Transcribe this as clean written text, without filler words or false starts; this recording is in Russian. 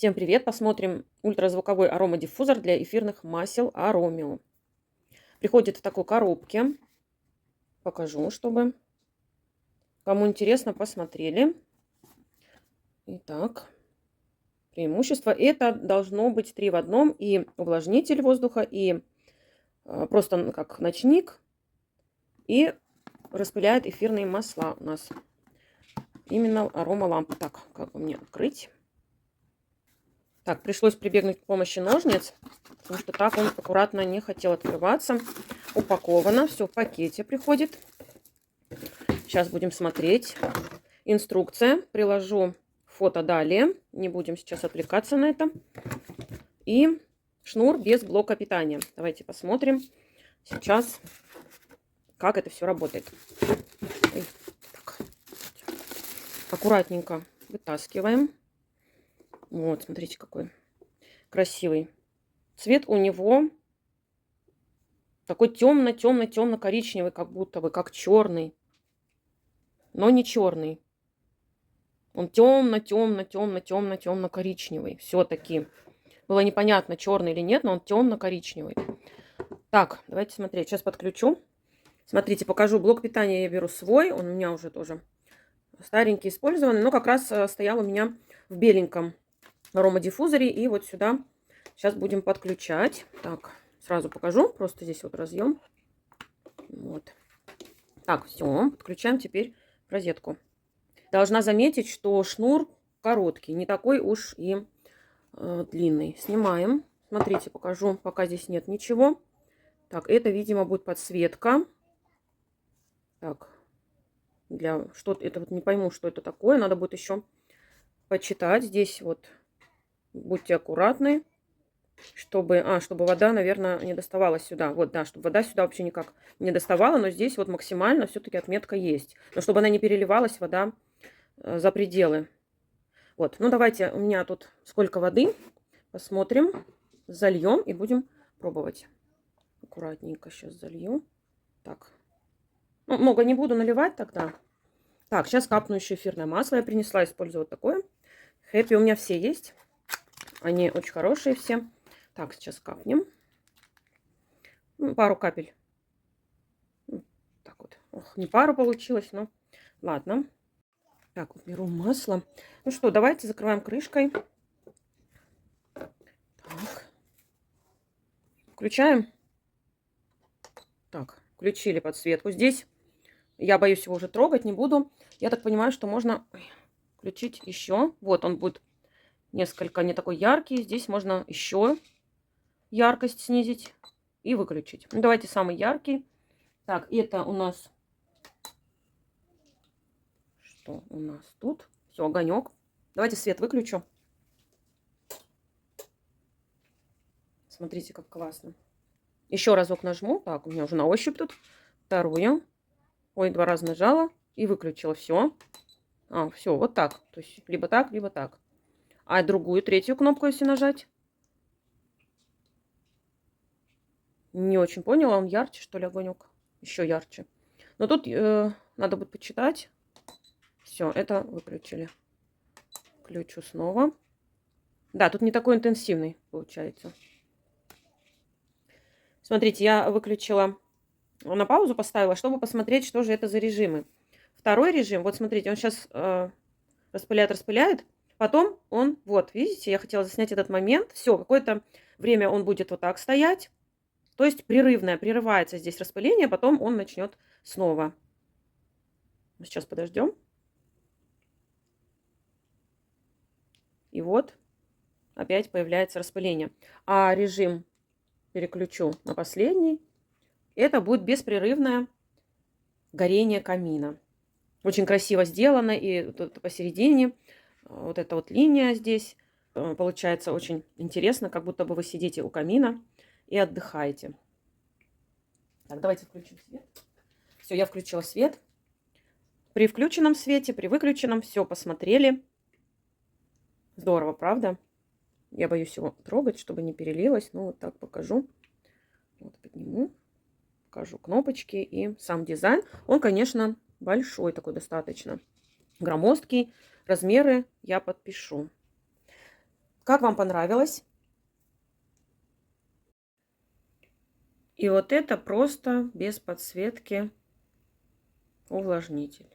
Всем привет! Посмотрим ультразвуковой аромадиффузор для эфирных масел Аромио. Приходит в такой коробке. Покажу, чтобы кому интересно, посмотрели. Итак, преимущество. Это должно быть 3 в одном. И увлажнитель воздуха, и просто как ночник. И распыляет эфирные масла у нас. Именно аромалампа. Так, как бы мне открыть? Так, пришлось прибегнуть к помощи ножниц, потому что так он аккуратно не хотел открываться. Упаковано, все в пакете приходит. Сейчас будем смотреть. Инструкция. Приложу фото далее. Не будем сейчас отвлекаться на это. И шнур без блока питания. Давайте посмотрим сейчас, как это все работает. Так. Аккуратненько вытаскиваем. Вот, смотрите, какой красивый. Цвет у него такой темно-темно-темно-коричневый, как будто бы, как черный. Но не черный. Он темно-темно-темно-темно-темно-коричневый. Все-таки. Было непонятно, черный или нет, но он темно-коричневый. Так, давайте смотреть. Сейчас подключу. Смотрите, покажу. Блок питания я беру свой. Он у меня уже тоже старенький, использованный. Но как раз стоял у меня в беленьком аромадиффузоре. И вот сюда сейчас будем подключать. Так, сразу покажу. Просто здесь вот разъем. Вот. Так, все. Подключаем теперь розетку. Должна заметить, что шнур короткий. Не такой уж и длинный. Снимаем. Смотрите, покажу. Пока здесь нет ничего. Так, это, видимо, будет подсветка. Так. Для что-то это вот не пойму, что это такое. Надо будет еще почитать. Здесь вот будьте аккуратны, чтобы вода, наверное, не доставала сюда. Вот, да, чтобы вода сюда вообще никак не доставала, но здесь вот максимально все-таки отметка есть. Но чтобы она не переливалась, вода за пределы. Вот, ну давайте, у меня тут сколько воды. Посмотрим, зальем и будем пробовать. Аккуратненько сейчас залью. Так, ну, много не буду наливать тогда. Так, сейчас капну еще эфирное масло. Я принесла использовать такое. Хэппи у меня все есть. Они очень хорошие все. Так, сейчас капнем. Пару капель. Так вот. Ох, не пару получилось, но ладно. Так, вот беру масло. Ну что, давайте закрываем крышкой. Так. Включаем. Так, включили подсветку. Здесь я боюсь его уже трогать, не буду. Я так понимаю, что можно включить еще. Вот он будет несколько не такой яркий. Здесь можно еще яркость снизить и выключить. Ну, давайте самый яркий. Так, это у нас... Что у нас тут? Все, огонек. Давайте свет выключу. Смотрите, как классно. Еще разок нажму. Так, у меня уже на ощупь тут. Вторую. Ой, 2 раза нажала и выключила. Все. Все, вот так. То есть либо так, либо так. А другую, третью кнопку, если нажать. Не очень поняла. Он ярче, что ли, огонек? Еще ярче. Но тут надо будет почитать. Все, это выключили. Включу снова. Да, тут не такой интенсивный получается. Смотрите, я выключила, на паузу поставила, чтобы посмотреть, что же это за режимы. Второй режим, вот смотрите, он сейчас распыляет. Потом он, вот, видите, я хотела заснять этот момент. Все, какое-то время он будет вот так стоять. То есть прерывается здесь распыление, потом он начнет снова. Сейчас подождем. И вот опять появляется распыление. А режим переключу на последний. Это будет беспрерывное горение камина. Очень красиво сделано. И тут посередине вот эта вот линия здесь. Получается очень интересно, как будто бы вы сидите у камина и отдыхаете. Так, давайте включим свет. Все, я включила свет. При включенном свете, при выключенном все посмотрели. Здорово, правда? Я боюсь его трогать, чтобы не перелилось. Ну, вот так покажу. Вот подниму. Покажу кнопочки и сам дизайн. Он, конечно, большой такой достаточно. Громоздкий. Размеры я подпишу. Как вам понравилось? И вот это просто без подсветки увлажнитель.